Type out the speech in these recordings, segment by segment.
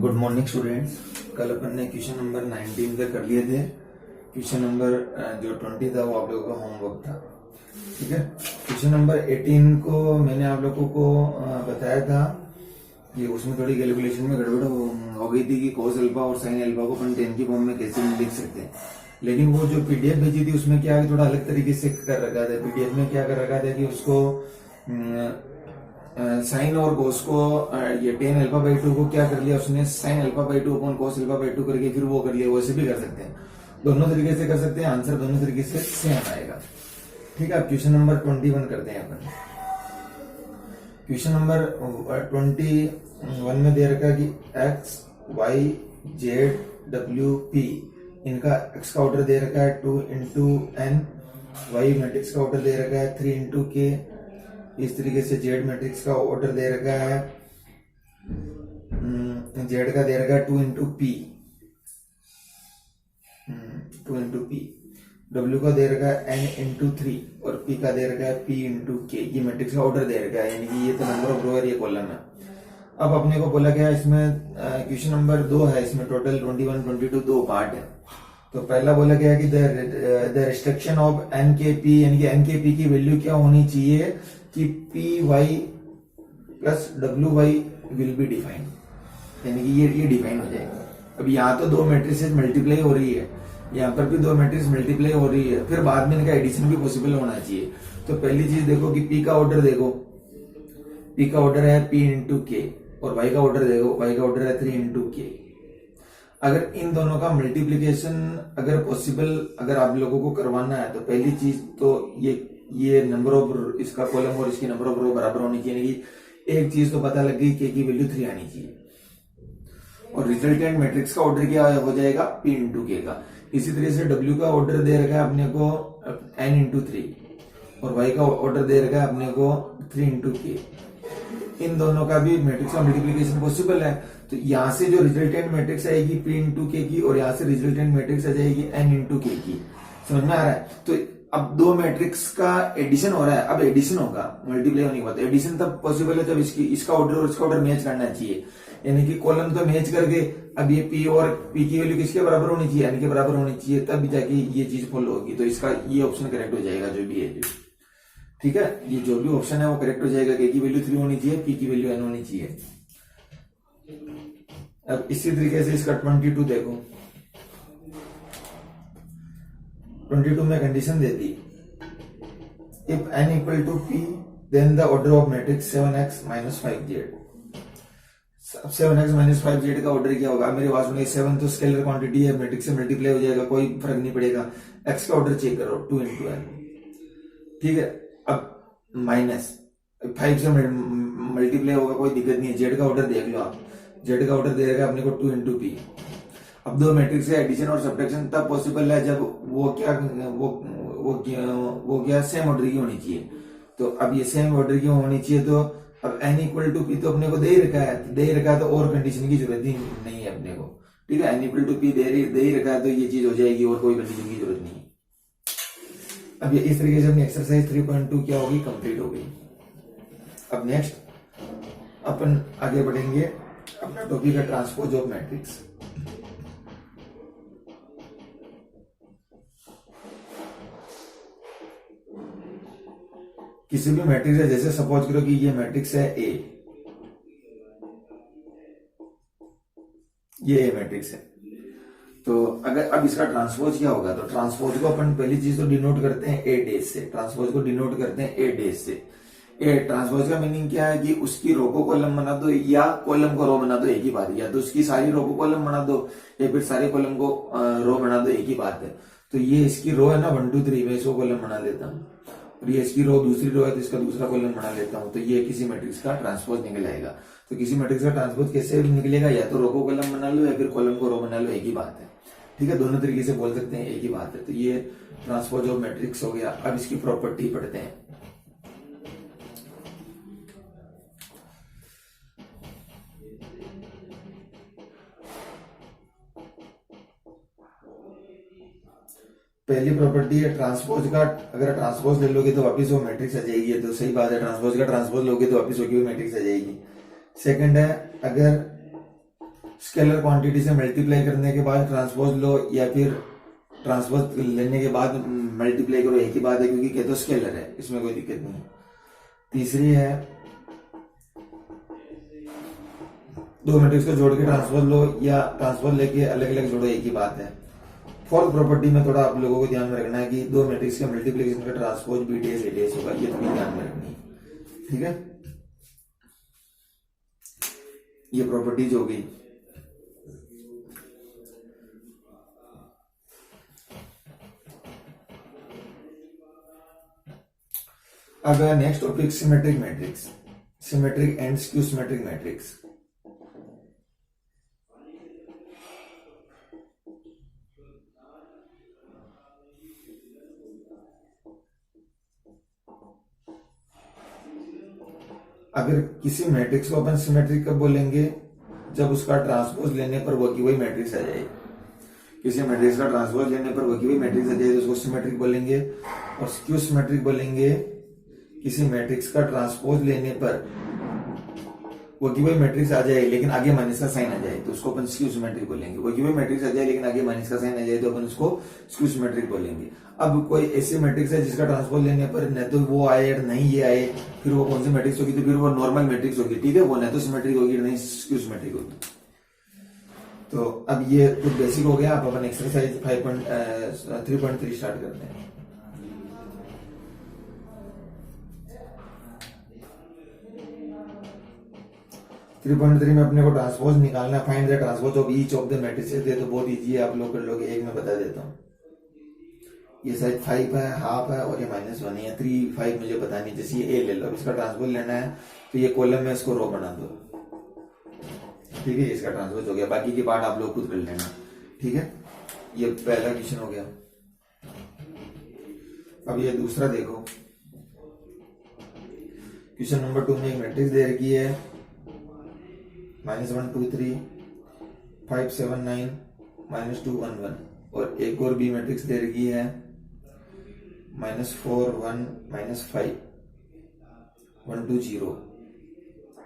Good morning students. कल अपन ने question number 19 तक कर लिए थे। क्वेश्चन नंबर जो 20 था वो आप लोगों का होमवर्क था। ठीक है, क्वेश्चन नंबर 18 को मैंने आप लोगों को बताया था कि उसमें थोड़ी कैलकुलेशन में गड़बड़ हो गई थी कि कोस अल्फा और साइन अल्फा को अपन 10 की फॉर्म में कैसे लिख सकते हैं। लेकिन वो जो पीडीएफ भेजी थी उसमें क्या थोड़ा अलग तरीके से कर रखा था। पीडीएफ में क्या कर रखा था कि उसको साइन और कोस को ये टेन अल्फा बाई 2 को क्या कर लिया उसने, sine alpha by 2 upon cos alpha by 2 करके फिर वो कर लिया। वैसे भी कर सकते हैं, दोनों तरीके से कर सकते हैं, आंसर दोनों तरीके से सेम आएगा। ठीक है, अब क्वेश्चन नंबर 21 करते हैं अपन। क्वेश्चन नंबर 21 में दे रखा कि X Y Z W P, इनका एक्स का ऑर्डर दे रखा है 2 इंटू एन, वाई मैट्रिक्स का ऑर्डर दे रखा है 3 इंटू के, इस तरीके से जेड मैट्रिक्स का ऑर्डर दे रखा है, जेड का दे रखा है 2 into P, 2 into P, W का दे रखा है n इंटू 3 और पी का दे रखा है p इंटू के। ये मैट्रिक्स का ऑर्डर दे रखा है, यानी कि ये तो नंबर ऑफ रो है, ये कॉलम है। अब अपने को बोला गया इसमें क्वेश्चन नंबर 2 है, इसमें टोटल 21 22 दो पार्ट है। तो पहला बोला गया कि द रिस्ट्रिक्शन ऑफ एन के पी, यानी कि एन के पी की वैल्यू क्या होनी चाहिए कि P Y plus W Y will be defined, यानी कि ये डिफाइन हो जाएगा। अब यहाँ तो दो मैट्रिसेस मल्टीप्लाई हो रही है, यहाँ पर भी दो मैट्रिक्स मल्टीप्लाई हो रही है, फिर बाद में इनका एडिशन भी पॉसिबल होना चाहिए। तो पहली चीज देखो कि पी का ऑर्डर देखो, पी का ऑर्डर है p इंटू के और वाई का ऑर्डर देखो, वाई का ऑर्डर है 3 इंटू के। अगर इन दोनों का मल्टीप्लीकेशन अगर पॉसिबल अगर आप लोगों को करवाना है तो पहली चीज तो ये नंबर ऑफ इसका कॉलम और इसकी नंबर ऑफ रो बराबर होनी चाहिए, यानी कि एक चीज तो पता लग गई के की वैल्यू 3 आनी चाहिए। और रिजल्टेंट मैट्रिक्स का ऑर्डर क्या हो जाएगा p इंटू के का। इसी तरह से w का ऑर्डर दे रखा है अपने को n इंटू 3 और y का ऑर्डर दे रखा है अपने को 3 इंटू के। इन दोनों का भी मैट्रिक्स का मल्टीप्लीकेशन पॉसिबल है। तो यहाँ से जो रिजल्टेंट मैट्रिक्स आएगी p इंटू के की और यहाँ से रिजल्टेंट मैट्रिक्स आ जाएगी n इंटू के की। समझ में आ रहा है? तो अब दो मैट्रिक्स का एडिशन हो रहा है, अब एडिशन होगा मल्टीप्लाई होने के बाद। एडिशन तब पॉसिबल है जब इसका ऑर्डर और इसका ऑर्डर मैच करना चाहिए, यानी कि कॉलम तो मैच करके अब ये p और p की वैल्यू किसके बराबर होनी चाहिए, n के बराबर होनी चाहिए, तब जाके ये चीज फॉलो होगी। तो इसका ये ऑप्शन करेक्ट हो जाएगा जो भी है। ठीक है, ये जो भी ऑप्शन है वो करेक्ट हो जाएगा। k की वैल्यू 3 होनी चाहिए, p की वैल्यू n होनी चाहिए। अब इसी तरीके से इसका 22 देखो, 22 में कंडीशन देती if n equal to p then the order of matrix 7x minus 5z। 7x minus 5z का ऑर्डर क्या होगा? मेरे पास में 7 तो स्केलर क्वांटिटी है, मैट्रिक्स से मल्टीप्लाई हो जाएगा, कोई फर्क नहीं पड़ेगा। x का ऑर्डर चेक करो 2 इंटू n। ठीक है, अब माइनस 5 से मल्टीप्लाई होगा, कोई दिक्कत नहीं है। z का ऑर्डर देख लो आप, z का ऑर्डर दे रखा अपने को 2 इंटू पी। अब दो मैट्रिक्स से एडिशन और सब्ट्रैक्शन तब पॉसिबल है जब वो क्या सेम ऑर्डर की होनी चाहिए। तो अब ये सेम ऑर्डर की होनी चाहिए, तो अब n इक्वल टू पी तो अपने को दे ही रखा है, तो और कंडीशन की जरूरत ही नहीं है अपने को। ठीक है, n इक्वल टू पी दे ही रखा है तो ये चीज हो जाएगी और कोई कंडीशन की जरूरत नहीं है। अब ये इस तरीके से अपनी एक्सरसाइज 3.2 क्या होगी, कंप्लीट हो गई। अब नेक्स्ट अपन आगे बढ़ेंगे, अपना टॉपिक है ट्रांसपोज ऑफ मैट्रिक्स। किसी भी मैट्रिक्स है, जैसे सपोज करो कि ये मैट्रिक्स है ए, ये ए मैट्रिक्स है। तो अगर अब इसका ट्रांसपोज क्या होगा, तो ट्रांसपोज को अपन पहली चीज तो डिनोट करते हैं ए डेज से। ट्रांसपोज को डिनोट करते हैं ए डेज से। ए ट्रांसपोज का मीनिंग क्या है कि उसकी रो को कॉलम बना दो या कॉलम को रो बना दो, एक ही बात है। या तो उसकी सारी रो को कॉलम बना दो या फिर सारे कॉलम को रो बना दो, एक ही बात है। तो ये इसकी रो है ना 1 2 3, मैं इसको कॉलम बना लेता हूँ, और ये इसकी रो दूसरी रो है तो इसका दूसरा कॉलम बना लेता हूं। तो ये किसी मैट्रिक्स का ट्रांसपोज निकल आएगा। तो किसी मैट्रिक्स का ट्रांसपोज कैसे निकलेगा, या तो रो को कॉलम बना लो या फिर कॉलम को रो बना लो, एक ही बात है। ठीक है, दोनों तरीके से बोल सकते हैं, एक ही बात है। तो ये ट्रांसपोज ऑफ मैट्रिक्स हो गया। अब इसकी प्रॉपर्टी पढ़ते हैं। पहली प्रॉपर्टी है ट्रांसपोज का, अगर ट्रांसपोज ले लोगे तो वापिस वो मैट्रिक्स आ जाएगी, तो सही बात है। ट्रांसपोज का ट्रांसपोज लोगे तो वापिस वो मैट्रिक्स आ जाएगी। सेकंड है, अगर स्केलर क्वांटिटी से मल्टीप्लाई करने के बाद ट्रांसपोज लो, या फिर ट्रांसपोज लेने के बाद मल्टीप्लाई करो, एक ही बात है, क्योंकि कहते हो स्केलर है, इसमें कोई दिक्कत नहीं है। तीसरी है, दो मैट्रिक्स को जोड़ के ट्रांसपोज लो या ट्रांसपोज लेके अलग अलग जोड़ो, एक ही बात है। फोर्थ प्रॉपर्टी में थोड़ा आप लोगों को ध्यान में रखना है कि दो मैट्रिक्स के मल्टीप्लिकेशन का ट्रांसपोज बी डेस ए डेस होगा, ये थोड़ी ध्यान में रखनी है, ठीक है। ये प्रॉपर्टीज होगी। अब next topic symmetric matrix, symmetric and skew symmetric matrix. अगर किसी मैट्रिक्स को अपन सिमेट्रिक कब बोलेंगे, जब उसका ट्रांसपोज लेने पर वो की वही मैट्रिक्स आ जाए। किसी मैट्रिक्स का ट्रांसपोज लेने पर वो की वही मैट्रिक्स आ जाए तो उसको सिमेट्रिक बोलेंगे। और स्क्यू सिमेट्रिक बोलेंगे किसी मैट्रिक्स का ट्रांसपोज लेने पर वो की वही मैट्रिक्स आ जाए लेकिन आगे माइनस का साइन आ जाए तो उसको अपन स्क्यू सिमेट्रिक बोलेंगे। वो की वही मैट्रिक्स आ जाए लेकिन आगे माइनस का साइन आ जाए तो अपन उसको स्क्यू सिमेट्रिक बोलेंगे। अब कोई ऐसी मैट्रिक्स है जिसका ट्रांसपोज लेने पर न तो वो आए और नहीं ये आए, फिर वो कौन सी मैट्रिक्स होगी, तो फिर वो नॉर्मल मैट्रिक्स होगी, ठीक है। वो न तो सिमेट्रिक होगी नहीं स्क्यू सिमेट्रिक होगी। तो अब ये कुछ बेसिक हो गया। आप अपन एक्सरसाइज 3.3 स्टार्ट करते हैं। थ्री में अपने को ट्रांसपोज निकालना, find the transpose of each of the matrices. दे तो बहुत इजी है, आप लोग कर लोगे। एक में बता देता हूँ, ये शायद 5 है, हाफ है और ये -1 है। 3, 5 मुझे पता नहीं। जैसे ये ए ले लो, इसका ट्रांसपोज लेना है तो ये कॉलम में इसको रो बना दो, ठीक है। इसका ट्रांसपोज हो गया, बाकी की पार्ट आप लोग खुद कर लेना, ठीक है। ये पहला क्वेश्चन हो गया। अब ये दूसरा देखो, क्वेश्चन नंबर 2 में एक मैट्रिक्स दे रखी है -1 2 3 5 7 9 -2 1 1, और एक और बी मैट्रिक्स दे रखी है -4 1 -5 1 2 0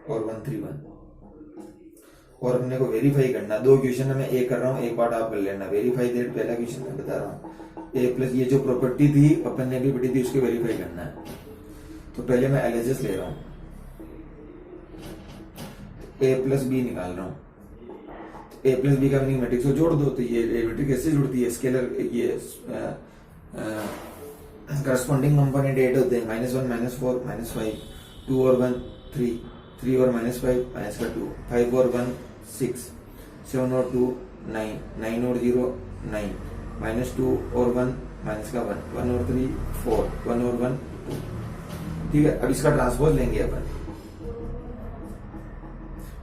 और 1 3 1। और अपने को वेरीफाई करना। दो क्वेश्चन है, मैं एक कर रहा हूँ, एक पार्ट आप कर लेना। वेरीफाई दे, पहला क्वेश्चन मैं बता रहा हूँ। ए प्लस ये जो प्रॉपर्टी थी अपन ने भी पढ़ी थी, उसकी वेरीफाई करना है। तो पहले मैं एलएचएस ले रहा हूँ, ए प्लस बी निकाल रहा हूँ। ए प्लस बी का मीनिंग मैट्रिक्स को जोड़ दो। तो ये मैट्रिक्स कैसे जुड़ती है, स्केलर ये करस्पॉन्डिंग कंपोनेंट 8 होते हैं, -1 -4 -5 2 और 1 3 3 और -5 -2 5 और 1 6 7 और 2 9 9 और 0 9 -2 और 1 -1 1 और 3 4 1 और 1 2, ठीक है। अब इसका ट्रांसपोज लेंगे अपन।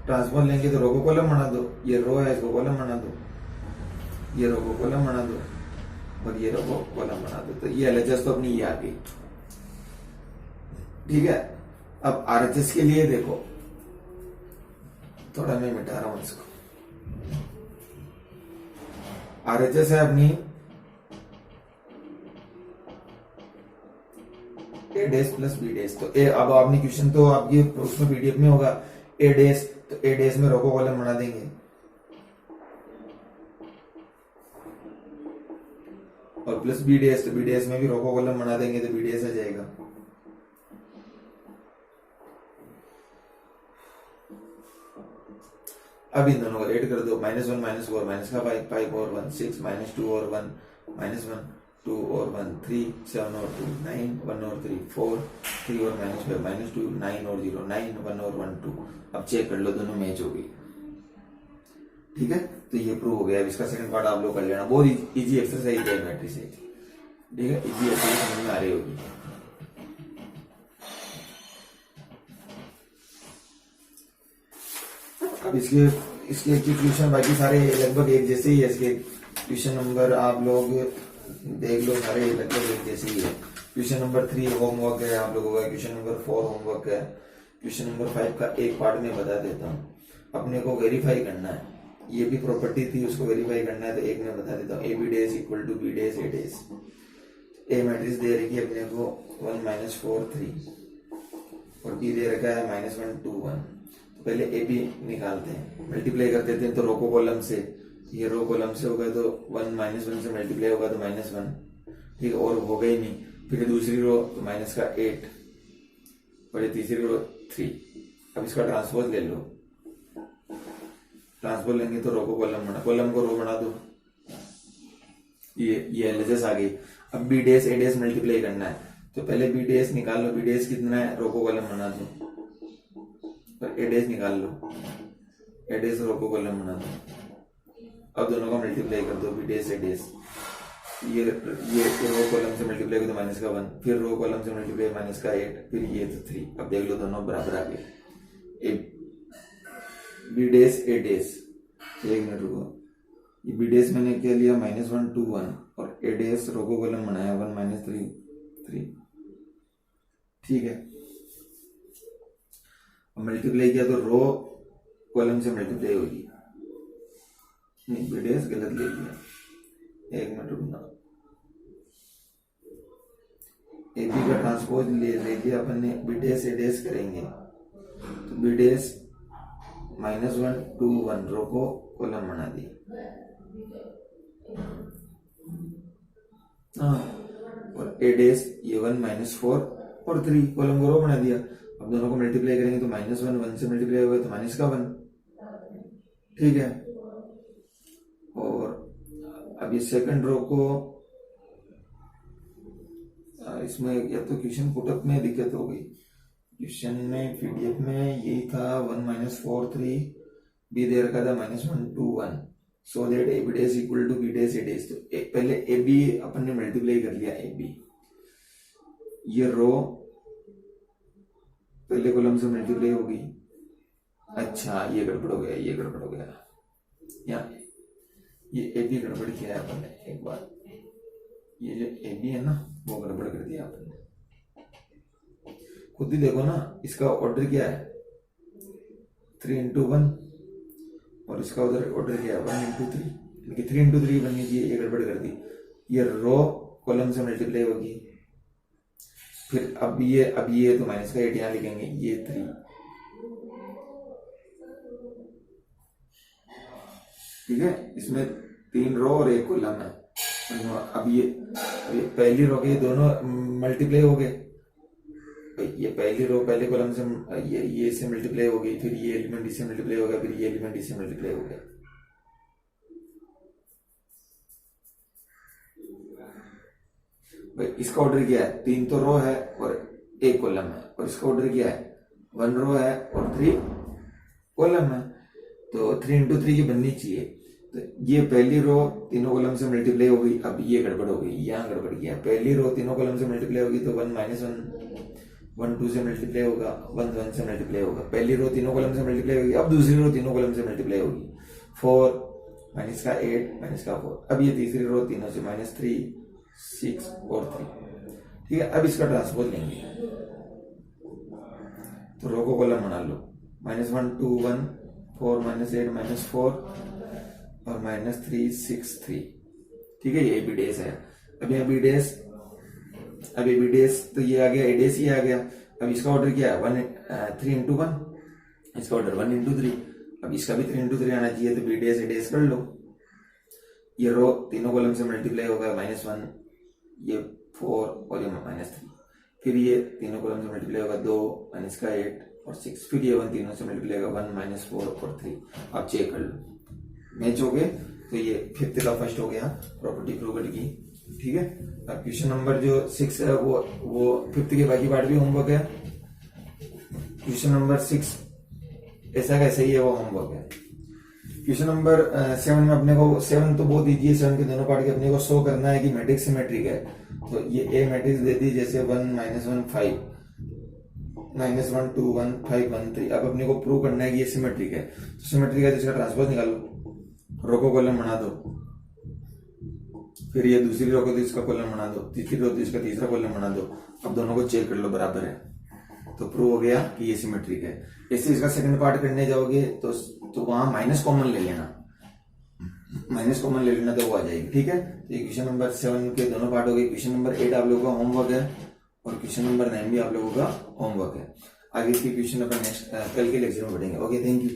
ट्रांसपोज लेंगे तो रो को कॉलम बना दो, ये रो है इसको कॉलम बना दो, ये रो को कॉलम बना दो और ये रो को कॉलम बना दो। तो ये एलएचएस तो अपनी ये आ गई, ठीक है। अब आरएचएस के लिए देखो, थोड़ा मैं मिटा रहा हूं इसको। आरएचएस है अपनी ए डेस प्लस बी डेस। तो ए, अब आपने क्वेश्चन तो आपकी उसमें पीडीएफ में होगा ए डेस, तो ए डेस में रो को कॉलम बना देंगे और प्लस बी डेस, तो बी डेस में भी रो को कॉलम बना देंगे तो बी डेस आ जाएगा। अब इन दोनों को ऐड कर दो, -1 -4 -5 5 और 1 6 -2 और 1 -1 2 और 1 3 7 और 2 9 1 और 3 4 3 और -5 -2 9 और 0 9 1 और 1 2। अब चेक कर लो, दोनों मैच हो गई, ठीक है। तो ये प्रूव हो गया। अब इसका सेकंड पार्ट आप लोग कर लेना, बहुत इजी एक्सरसाइज है मैट्रिक्स, ठीक है। इजी एक्सरसाइज समझ में आ रही होगी। अब इसके क्वेश्चन बाकी सारे लगभग एक जैसे ही है। इसके क्वेश्चन नंबर आप लोग देख लो, सारे लगभग एक जैसे ही है। क्वेश्चन नंबर 3 होमवर्क है आप लोगों का, क्वेश्चन नंबर 4 होमवर्क है, क्वेश्चन नंबर 5 का एक पार्ट में बता देता हूँ। अपने को वेरीफाई करना है, ये भी प्रॉपर्टी थी उसको वेरीफाई करना है। तो एक में बता देता हूँ, A B dash equal to B dash A dash. A matrix दे रही है अपने को 1 -4 3 और बी दे रखा है -1 2 1। तो पहले ए बी निकालते हैं, मल्टीप्लाई कर देते हैं। तो रो को कॉलम से, ये रो कॉलम से होगा तो 1 -1 से मल्टीप्लाई होगा तो -1, ठीक है, और होगा ही नहीं। फिर दूसरी रो तो माइनस का 8 और ये तीसरी रो 3। अब इसका ट्रांसपोज ले लो, ट्रांसपोज लेंगे तो रो को कॉलम को रो बना दो। ये एलएचएस आ गई। अब B dash A days multiply करना है, तो पहले बी डेस निकाल लो, बी डेस कितना है, रो को कॉलम बना दो, पर ए डेस निकाल लो, ए डेस रो को कॉलम बना दो। अब दोनों का मल्टीप्लाई कर दो, बी डेस ए डेस, ये रो कॉलम से मल्टीप्लाई करो तो माइनस का 1, फिर रो कॉलम से मल्टीप्लाई माइनस का 8, फिर ये तो 3। अब देख लो दोनों बराबर आ गए। बी डेस ए डेस, एक मिनट रुको, ये बी डेस मैंने क्या लिया, -1 2 1, और ए डेस रो को कॉलम बनाया 1 -3 3, ठीक है। मल्टीप्लाई किया तो रो कॉलम से मल्टीप्लाई होगी, नहीं बी डेस गलत ले लिया, एक मिनट रुकना। ए बी का ट्रांसपोज ले लिया अपन ने, बी डेस ए डेस करेंगे तो बी डेस -1 2 1 रो को कॉलम बना दी, हाँ, और ए डेस ये 1 -4 और 3 कॉलम को रो बना दिया। अब दोनों को मल्टीप्लाई करेंगे तो -1 1 से मल्टीप्लाई होगा तो माइनस का 1, ठीक है। और अब ये सेकंड रो को इसमें या तो क्वेश्चन पुटअप में दिक्कत हो गई, क्वेश्चन में पीडीएफ में यही था 1 -4 3, बी दे रखा था -1 2 1, so that A B dash equal to B dash A dash. तो पहले ए बी अपन ने मल्टीप्लाई कर लिया, ए बी, ये रो पहले कॉलम से मल्टीप्लाई होगी। अच्छा ये गड़बड़ हो गया, ये गड़बड़ हो गया, यहाँ ये ए बी गड़बड़ किया है अपन ने, एक बार ये जो ए बी है ना वो गड़बड़ कर दिया अपन ने, खुद ही देखो ना, इसका ऑर्डर क्या है 3 × 1 और इसका उधर ऑर्डर क्या है 1 × 3, इनकी 3 × 3 बननी चाहिए, ये गड़बड़ कर दी। ये रो कॉलम से मल्टीप्लाई होगी, फिर अब ये तो माइनस का 8 यहाँ लिखेंगे, ये 3, ठीक है। इसमें 3 रो और 1 कॉलम है। अब ये पहली रो के दोनों मल्टीप्लाई हो गए, ये पहली रो पहले कॉलम से ये से मल्टीप्लाई हो गई, फिर ये एलिमेंट इससे मल्टीप्लाई हो गया, फिर ये एलिमेंट इससे मल्टीप्लाई हो गया। भाई इसका ऑर्डर क्या है, 3 तो रो है और 1 कॉलम है, और इसका ऑर्डर क्या है 1 रो है और 3 कॉलम है, तो 3 × 3 की बननी चाहिए। तो ये पहली रो तीनों कॉलम से मल्टीप्लाई हो गई, अब ये गड़बड़ हो गई, यहाँ गड़बड़ किया, पहली रो तीनों कॉलम से मल्टीप्लाई होगी तो 1 -1 1 2 से मल्टीप्लाई होगा, 1 1 से मल्टीप्लाई होगा, पहली रो तीनों कॉलम से मल्टीप्लाई होगी, अब दूसरी रो तीनों कॉलम से मल्टीप्लाई होगी, 4 माइनस का 8 माइनस का 4, अब ये तीसरी रो तीनों से -3 6 और 3, ठीक है। अब इसका ट्रांसपोज लेंगे तो रो को कॉलम बना लो, -1 2 1 4 -8 -4 और -3 6 3, ठीक है। ये बी डेस है। अब यहाँ बी डेस, अब ए बी डेस तो ये आ गया, ए डेस ये आ गया। अब इसका ऑर्डर क्या है 3 × 1, इसका ऑर्डर 1 × 3, अब इसका भी 3 × 3 आना चाहिए, तो बी डेस ए डेस कर लो। ये रो तीनों कॉलम से मल्टीप्लाई होगा, -1 ये 4 और ये -3, फिर ये तीनों कॉलम से मल्टीप्लाई होगा 2 -का 8 और 6, फिर ये 1 तीनों से मल्टीप्लाई होगा 1 -4 और 3। आप चेक कर लो, मैच हो गए, तो ये 5th का फर्स्ट हो गया प्रॉपर्टी प्रूव्ड की, ठीक है। अब क्वेश्चन नंबर जो 6 है वो 5th के बाकी पार्ट भी होमवर्क है। क्वेश्चन नंबर 6 ऐसा कैसे ही है, वो होमवर्क है। क्वेश्चन नंबर 7 में अपने को, 7 तो बहुत इजी है, 7 के दोनों पार्ट के अपने को शो करना है कि मैट्रिक्स सिमेट्रिक है। तो ये ए मैट्रिक्स दे दी, जैसे 1 -1 5 -1 2 1 5 1 3। अब अपने को प्रूव करना है कि ये सिमेट्रिक है, तो सिमेट्रिक है तो इसका ट्रांसपोज निकालो, रो को कॉलम बना दो, फिर ये दूसरी रो को तो इसका कॉलम बना दो, तीसरी रो तो इसका तीसरा कॉलम बना दो। अब दोनों को चेक कर लो बराबर है, तो प्रूव हो गया कि ये सिमेट्रिक है। ऐसे इसका सेकंड पार्ट करने जाओगे तो वहां माइनस कॉमन ले लेना, माइनस कॉमन ले लेना तो वो आ जाएगी, ठीक है। तो ये क्वेश्चन नंबर 7 के दोनों पार्ट हो गए। क्वेश्चन नंबर 8 आप लोगों का होमवर्क है और क्वेश्चन नंबर 9 भी आप लोगों का होमवर्क है। आगे की क्वेश्चन अपन नेक्स्ट कल के लेक्चर में पढ़ेंगे। Okay, thank you.